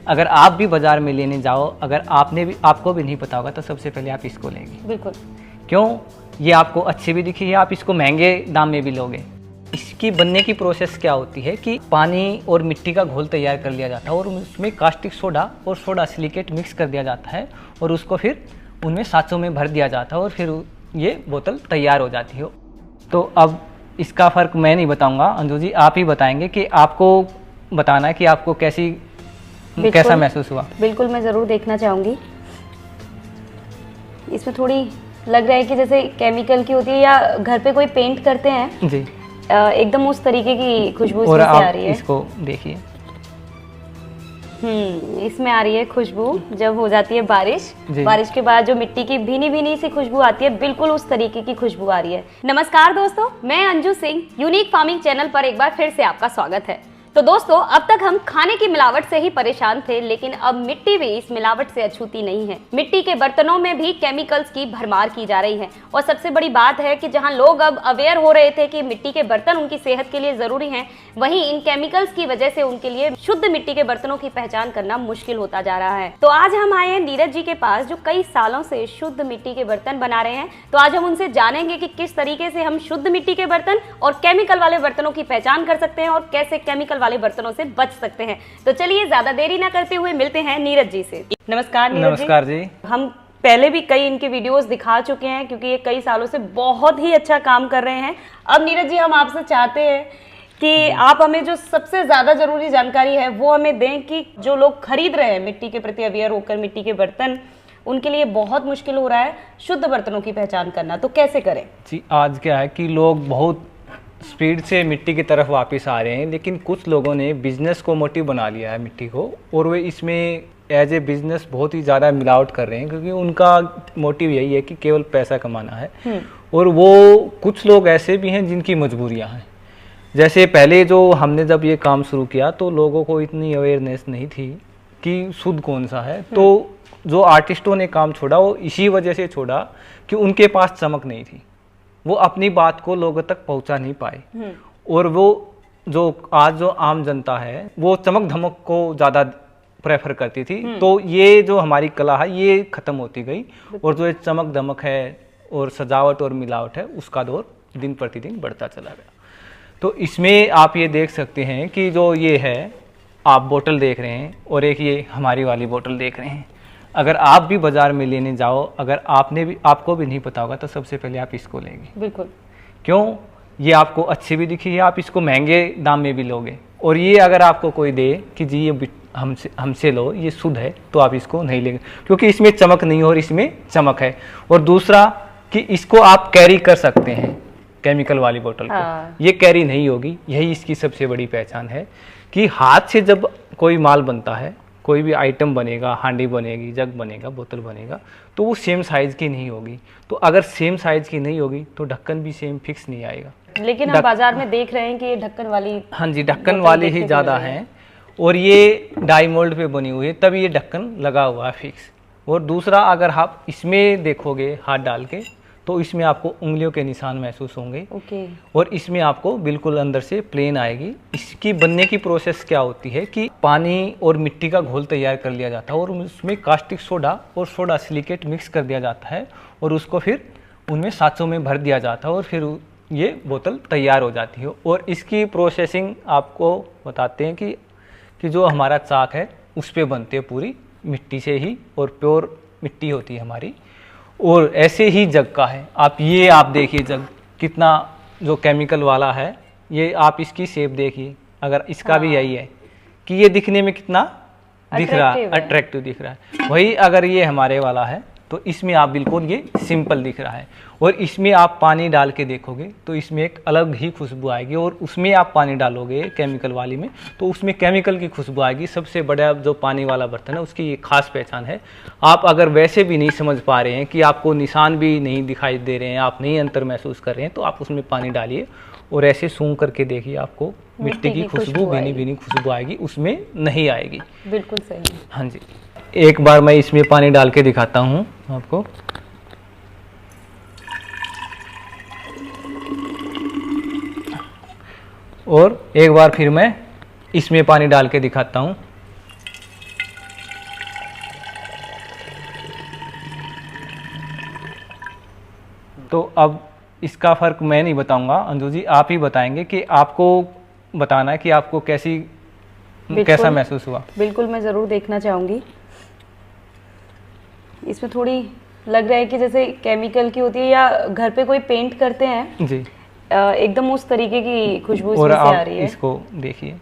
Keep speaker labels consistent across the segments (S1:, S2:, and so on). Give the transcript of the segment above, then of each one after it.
S1: अगर आप भी बाजार में लेने जाओ, अगर आपको भी नहीं पता होगा तो सबसे पहले आप इसको लेंगे।
S2: बिल्कुल।
S1: क्यों? ये आपको अच्छी भी दिखी है, आप इसको महंगे दाम में भी लोगे। इसकी बनने की प्रोसेस क्या होती है कि पानी और मिट्टी का घोल तैयार कर लिया जाता है और उसमें कास्टिक सोडा और सोडा सिलिकेट मिक्स कर दिया जाता है और उसको फिर उनमें साँचों में भर दिया जाता है और फिर ये बोतल तैयार हो जाती है। तो अब इसका फ़र्क मैं नहीं बताऊंगा, अंजू जी आप ही बताएंगे कि आपको बताना है कि आपको कैसा महसूस हुआ।
S2: बिल्कुल, मैं ज़रूर देखना चाहूँगी। इसमें थोड़ी लग रहा है कि जैसे केमिकल की होती है या घर पे कोई पेंट करते हैं
S1: जी,
S2: एकदम उस तरीके की खुशबू इसमें
S1: और
S2: से आ रही है।
S1: इसको देखिए,
S2: इसमें आ रही है खुशबू जब हो जाती है बारिश। बारिश के बाद जो मिट्टी की भीनी भीनी सी खुशबू आती है, बिल्कुल उस तरीके की खुशबू आ रही है। नमस्कार दोस्तों, मैं Anju Singh, unique farming channel पर एक बार फिर से आपका स्वागत है। तो दोस्तों, अब तक हम खाने की मिलावट से ही परेशान थे, लेकिन अब मिट्टी भी इस मिलावट से अछूती नहीं है। मिट्टी के बर्तनों में भी केमिकल्स की भरमार की जा रही है और सबसे बड़ी बात है कि जहां लोग अब अवेयर हो रहे थे कि मिट्टी के बर्तन उनकी सेहत के लिए जरूरी हैं, वहीं इन केमिकल्स की वजह से उनके लिए शुद्ध मिट्टी के बर्तनों की पहचान करना मुश्किल होता जा रहा है। तो आज हम आए हैं नीरज जी के पास, जो कई सालों से शुद्ध मिट्टी के बर्तन बना रहे हैं। तो आज हम उनसे जानेंगे कि किस तरीके से हम शुद्ध मिट्टी के बर्तन और केमिकल वाले बर्तनों की पहचान कर सकते हैं और कैसे केमिकल वाले बर्तनों से बच सकते हैं। तो चलिए ज्यादा देरी ना करते हुए मिलते हैं नीरज जी से। नमस्कार नीरज जी।
S1: नमस्कार जी।
S2: हम पहले भी कई इनके वीडियोस दिखा चुके हैं क्योंकि ये कई सालों से बहुत ही अच्छा काम कर रहे हैं। अब नीरज जी, हम आपसे चाहते हैं कि आप हमें जो सबसे ज्यादा जरूरी जानकारी है वो हमें दें कि जो लोग खरीद रहे हैं मिट्टी के प्रति अवेयर होकर मिट्टी के बर्तन, उनके लिए बहुत मुश्किल हो रहा है शुद्ध बर्तनों की पहचान करना, तो कैसे करें? जी,
S1: आज क्या है कि लोग बहुत स्पीड से मिट्टी की तरफ वापस आ रहे हैं, लेकिन कुछ लोगों ने बिजनेस को मोटिव बना लिया है मिट्टी को, और वे इसमें एज ए बिजनेस बहुत ही ज़्यादा मिलावट कर रहे हैं क्योंकि उनका मोटिव यही है कि केवल पैसा कमाना है। और वो कुछ लोग ऐसे भी हैं जिनकी मजबूरियां हैं। जैसे पहले जो हमने जब ये काम शुरू किया तो लोगों को इतनी अवेयरनेस नहीं थी कि शुद्ध कौन सा है, तो जो आर्टिस्टों ने काम छोड़ा वो इसी वजह से छोड़ा कि उनके पास चमक नहीं थी, वो अपनी बात को लोगों तक पहुंचा नहीं पाए। और वो जो आज जो आम जनता है वो चमक धमक को ज़्यादा प्रेफर करती थी, तो ये जो हमारी कला है ये ख़त्म होती गई और जो चमक धमक है और सजावट और मिलावट है उसका दौर दिन प्रतिदिन बढ़ता चला गया। तो इसमें आप ये देख सकते हैं कि जो ये है, आप बोतल देख रहे हैं और एक ये हमारी वाली बोतल देख रहे हैं। अगर आप भी बाजार में लेने जाओ, अगर आपको भी नहीं पता होगा तो सबसे पहले आप इसको लेंगे।
S2: बिल्कुल।
S1: क्यों? ये आपको अच्छी भी दिखी है, आप इसको महंगे दाम में भी लोगे। और ये अगर आपको कोई दे कि जी ये हमसे लो, ये शुद्ध है, तो आप इसको नहीं लेंगे क्योंकि इसमें चमक नहीं है और इसमें चमक है। और दूसरा कि इसको आप कैरी कर सकते हैं, केमिकल वाली बोतल को ये कैरी नहीं होगी। यही इसकी सबसे बड़ी पहचान है कि हाथ से जब कोई माल बनता है, कोई भी आइटम बनेगा, हांडी बनेगी, जग बनेगा, बोतल बनेगा, तो वो सेम साइज़ की नहीं होगी। तो अगर सेम साइज़ की नहीं होगी तो ढक्कन भी सेम फिक्स नहीं आएगा।
S2: लेकिन हम बाजार में देख रहे हैं कि ये ढक्कन वाली,
S1: हाँ जी, ढक्कन वाली ही ज़्यादा हैं और ये डाई मोल्ड पे बनी हुई है, तब ये ढक्कन लगा हुआ है फिक्स। और दूसरा, अगर आप इसमें देखोगे हाथ डाल के तो इसमें आपको उंगलियों के निशान महसूस होंगे। और इसमें आपको बिल्कुल अंदर से प्लेन आएगी। इसकी बनने की प्रोसेस क्या होती है कि पानी और मिट्टी का घोल तैयार कर लिया जाता है और उसमें कास्टिक सोडा और सोडा सिलिकेट मिक्स कर दिया जाता है और उसको फिर उनमें साँचों में भर दिया जाता है और फिर ये बोतल तैयार हो जाती है। और इसकी प्रोसेसिंग आपको बताते हैं कि जो हमारा चाक है उस पर बनते हैं पूरी मिट्टी से ही, और प्योर मिट्टी होती है हमारी। और ऐसे ही जग का है, आप देखिए जग कितना जो केमिकल वाला है, ये आप इसकी शेप देखिए, अगर इसका भी यही है कि ये दिखने में कितना दिख रहा है, अट्रैक्टिव दिख रहा है। वही अगर ये हमारे वाला है तो इसमें आप बिल्कुल ये सिंपल दिख रहा है। और इसमें आप पानी डाल के देखोगे तो इसमें एक अलग ही खुशबू आएगी, और उसमें आप पानी डालोगे केमिकल वाली में तो उसमें केमिकल की खुशबू आएगी। सबसे बड़ा जो पानी वाला बर्तन है उसकी ये खास पहचान है। आप अगर वैसे भी नहीं समझ पा रहे हैं कि आपको निशान भी नहीं दिखाई दे रहे हैं, आप नहीं अंतर महसूस कर रहे हैं, तो आप उसमें पानी डालिए और ऐसे सूंघ करके देखिए, आपको मिट्टी की खुशबू, भीनी भीनी खुशबू आएगी, उसमें नहीं आएगी।
S2: बिल्कुल सही।
S1: हाँ जी, एक बार मैं इसमें पानी डाल के दिखाता हूँ आपको। और एक बार फिर मैं इसमें पानी डाल के दिखाता हूँ। तो अब इसका फ़र्क मैं नहीं बताऊंगा, अंजू जी आप ही बताएंगे कि आपको बताना है कि आपको कैसा महसूस हुआ।
S2: बिल्कुल, मैं ज़रूर देखना चाहूँगी। इसमें थोड़ी लग रहा है कि जैसे केमिकल की होती है या घर पे कोई पेंट करते हैं
S1: जी,
S2: एकदम उस तरीके की खुशबू
S1: और
S2: इसमें से आ
S1: आप
S2: रही है।
S1: इसको देखिए।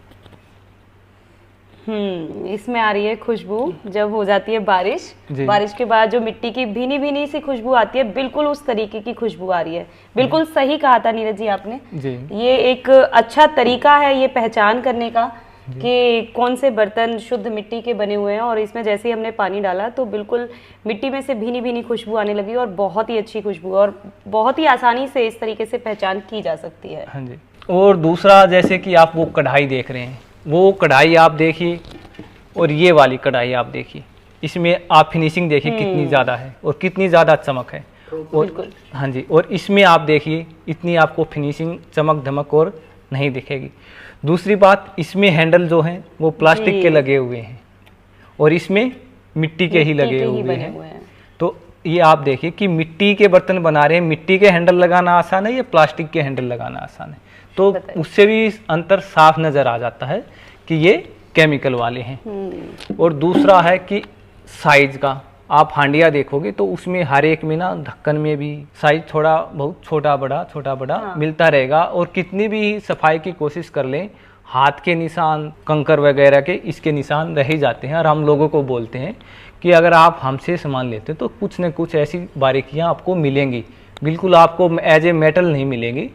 S2: इसमें आ रही है खुशबू जब हो जाती है बारिश।
S1: जी।
S2: बारिश के बाद जो मिट्टी की भीनी भीनी सी खुशबू आती है, बिल्कुल उस तरीके की खुशबू आ रही है। बिल्कुल सही कहा था नीरज जी आपने।
S1: जी।
S2: ये एक अच्छा तरीका है ये पहचान करने का कि कौन से बर्तन शुद्ध मिट्टी के बने हुए हैं। और इसमें जैसे ही हमने पानी डाला तो बिल्कुल मिट्टी में से भीनी भीनी खुशबू आने लगी और बहुत ही अच्छी खुशबू, और बहुत ही आसानी से इस तरीके से पहचान की जा सकती है।
S1: हाँ जी। और दूसरा, जैसे कि आप वो कढ़ाई देख रहे हैं, वो कढ़ाई आप देखिए और ये वाली कढ़ाई आप देखिए, इसमें आप फिनिशिंग देखिए कितनी ज़्यादा है और कितनी ज़्यादा चमक है। और हाँ जी, और इसमें आप देखिए इतनी आपको फिनिशिंग, चमक धमक और नहीं दिखेगी। दूसरी बात, इसमें हैंडल जो हैं वो प्लास्टिक के लगे हुए हैं और इसमें मिट्टी के ही लगे हुए हैं। तो ये आप देखिए कि मिट्टी के बर्तन बना रहे हैं, मिट्टी के हैंडल लगाना आसान है या प्लास्टिक के हैंडल लगाना आसान है, तो उससे भी अंतर साफ नज़र आ जाता है कि ये केमिकल वाले हैं। और दूसरा है कि साइज का, आप हांडिया देखोगे तो उसमें हर एक में ना ढक्कन में भी साइज थोड़ा बहुत छोटा बड़ा मिलता रहेगा। और कितनी भी सफाई की कोशिश कर लें, हाथ के निशान, कंकर वगैरह के इसके निशान रह ही जाते हैं। और हम लोगों को बोलते हैं कि अगर आप हमसे सामान लेते हैं तो कुछ न कुछ ऐसी बारीकियां आपको मिलेंगी, बिल्कुल आपको एज ए मेटल नहीं मिलेगी।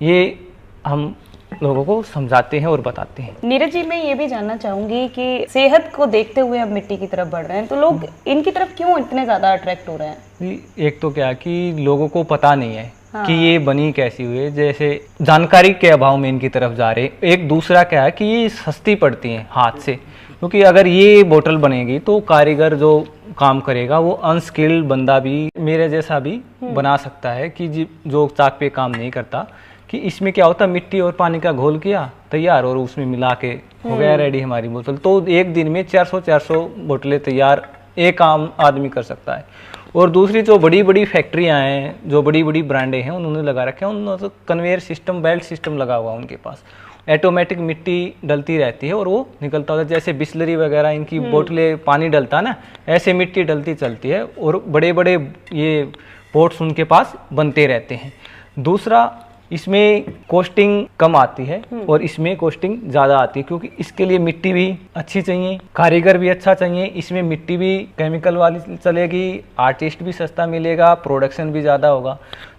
S1: ये हम लोगों को समझाते हैं और बताते हैं।
S2: नीरज जी, मैं ये भी जानना चाहूंगी कि सेहत को देखते हुए अब मिट्टी की तरफ बढ़ रहे हैं, तो लोग इनकी तरफ क्यों इतने ज्यादा अट्रैक्ट हो रहे हैं?
S1: एक तो क्या कि लोगों को पता नहीं है कि ये बनी कैसी हुई है, जैसे जानकारी के अभाव में इनकी तरफ जा रहे हैं। एक दूसरा क्या है कि ये सस्ती पड़ती हैं हाथ से, क्योंकि अगर ये बोतल बनेगी तो कारीगर जो काम करेगा वो अनस्किल्ड बंदा भी, मेरे जैसा भी बना सकता है, कि जो चाक पे काम नहीं करता। कि इसमें क्या होता है, मिट्टी और पानी का घोल किया तैयार और उसमें मिला के हो गया रेडी हमारी बोतल। तो एक दिन में 400 बोतलें तैयार एक आम आदमी कर सकता है। और दूसरी जो बड़ी बड़ी फैक्ट्रियां हैं, जो बड़ी बड़ी ब्रांडें हैं, उन्होंने लगा रखे हैं, उन्होंने तो कन्वेयर सिस्टम, बेल्ट सिस्टम लगा हुआ उनके पास। ऑटोमेटिक मिट्टी डलती रहती है और वो निकलता होता है। जैसे बिस्लरी वगैरह इनकी बोतलें पानी डलता है ना, ऐसे मिट्टी डलती चलती है और बड़े बड़े ये पोट्स उनके पास बनते रहते हैं। दूसरा, इसमें कॉस्टिंग कम आती है और इसमें कॉस्टिंग ज़्यादा आती है, क्योंकि इसके लिए मिट्टी भी अच्छी चाहिए, कारीगर भी अच्छा चाहिए, इसमें मिट्टी भी केमिकल वाली चलेगी, आर्टिस्ट भी सस्ता मिलेगा, प्रोडक्शन भी ज़्यादा होगा,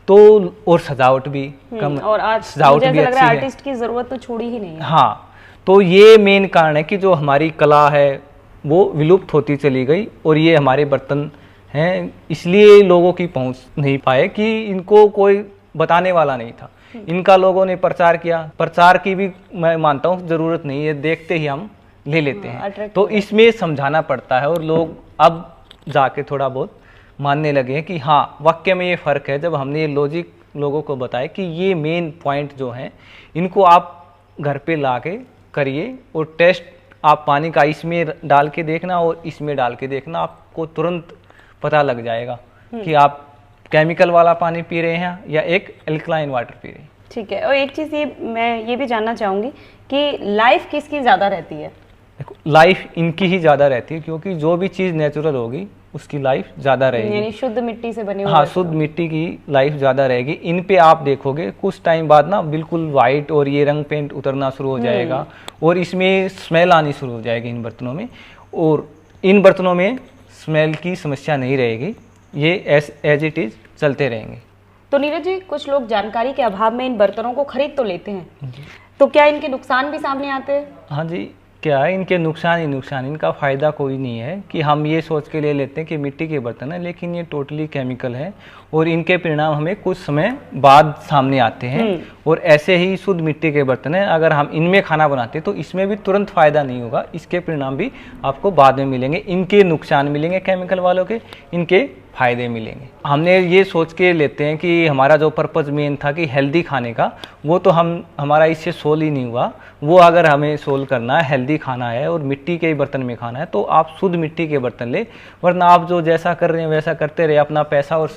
S1: तो और सजावट भी कम,
S2: और आज
S1: सजावट भी अच्छी है।
S2: आर्टिस्ट की ज़रूरत तो छोड़ी ही नहीं है।
S1: हाँ, तो ये मेन कारण है कि जो हमारी कला है वो विलुप्त होती चली गई और ये हमारे बर्तन हैं, इसलिए लोगों की पहुँच नहीं पाए कि इनको कोई बताने वाला नहीं था। इनका लोगों ने प्रचार किया, प्रचार की भी मैं मानता हूँ जरूरत नहीं है, देखते ही हम ले लेते हैं। तो इसमें समझाना पड़ता है और लोग अब जाके थोड़ा बहुत मानने लगे हैं कि हाँ वाकई में ये फ़र्क है। जब हमने ये लॉजिक लोगों को बताया कि ये मेन पॉइंट जो हैं इनको आप घर पे ला के करिए और टेस्ट आप पानी का इसमें डाल के देखना और इसमें डाल के देखना, आपको तुरंत पता लग जाएगा कि आप केमिकल वाला पानी पी रहे हैं या एक एल्कलाइन वाटर पी रहे हैं।
S2: ठीक है। और एक चीज़ मैं ये भी जानना चाहूँगी कि लाइफ किसकी ज़्यादा रहती है?
S1: देखो, लाइफ इनकी ही ज़्यादा रहती है, क्योंकि जो भी चीज़ नेचुरल होगी उसकी लाइफ ज़्यादा रहेगी,
S2: यानी शुद्ध मिट्टी से बने हुए।
S1: हाँ, शुद्ध मिट्टी की लाइफ ज़्यादा रहेगी। इन पे आप देखोगे कुछ टाइम बाद ना बिल्कुल वाइट और ये रंग पेंट उतरना शुरू हो जाएगा और इसमें स्मेल आनी शुरू हो जाएगी इन बर्तनों में। और इन बर्तनों में स्मेल की समस्या नहीं रहेगी, ये एज इट इज़ चलते रहेंगे।
S2: तो नीरज जी, कुछ लोग जानकारी के अभाव में इन बर्तनों को खरीद तो लेते हैं, तो क्या इनके नुकसान भी सामने आते हैं?
S1: हाँ जी, क्या है, इनके नुकसान ही नुकसान, इनका फ़ायदा कोई नहीं है। कि हम ये सोच के ले लेते हैं कि मिट्टी के बर्तन है, लेकिन ये टोटली केमिकल है और इनके परिणाम हमें कुछ समय बाद सामने आते हैं। और ऐसे ही शुद्ध मिट्टी के बर्तन है, अगर हम इनमें खाना बनाते हैं तो इसमें भी तुरंत फ़ायदा नहीं होगा, इसके परिणाम भी आपको बाद में मिलेंगे। इनके नुकसान मिलेंगे केमिकल वालों के, इनके फ़ायदे मिलेंगे। हमने ये सोच के लेते हैं कि हमारा जो पर्पज़ मेन था कि हेल्दी खाने का, वो तो हमारा इससे सोल्व ही नहीं हुआ। वो अगर हमें सोल्व करना है, हेल्दी खाना है और मिट्टी के बर्तन में खाना है, तो आप शुद्ध मिट्टी के बर्तन ले, वरना आप जो जैसा कर रहे हैं वैसा करते रहे, अपना पैसा और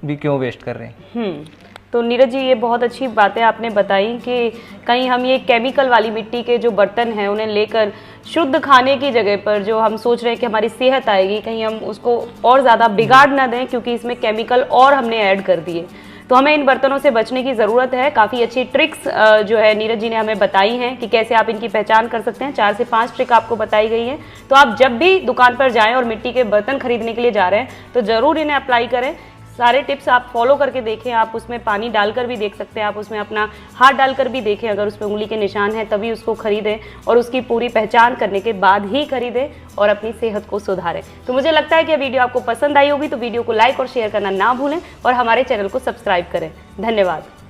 S1: भी क्यों वेस्ट कर रहे हैं।
S2: तो नीरज जी, ये बहुत अच्छी बातें आपने बताई कि कहीं हम ये केमिकल वाली मिट्टी के जो बर्तन हैं उन्हें लेकर शुद्ध खाने की जगह पर जो हम सोच रहे हैं कि हमारी सेहत आएगी, कहीं हम उसको और ज़्यादा बिगाड़ ना दें क्योंकि इसमें केमिकल और हमने ऐड कर दिए। तो हमें इन बर्तनों से बचने की ज़रूरत है। काफ़ी अच्छी ट्रिक्स जो है नीरज जी ने हमें बताई हैं कि कैसे आप इनकी पहचान कर सकते हैं। 4 से 5 ट्रिक आपको बताई गई हैं। तो आप जब भी दुकान पर जाएं और मिट्टी के बर्तन खरीदने के लिए जा रहे हैं तो ज़रूर इन्हें अप्लाई करें। सारे टिप्स आप फॉलो करके देखें। आप उसमें पानी डालकर भी देख सकते हैं, आप उसमें अपना हाथ डालकर भी देखें, अगर उसमें उंगली के निशान हैं तभी उसको खरीदें और उसकी पूरी पहचान करने के बाद ही खरीदें और अपनी सेहत को सुधारें। तो मुझे लगता है कि वीडियो आपको पसंद आई होगी, तो वीडियो को लाइक और शेयर करना ना भूलें और हमारे चैनल को सब्सक्राइब करें। धन्यवाद।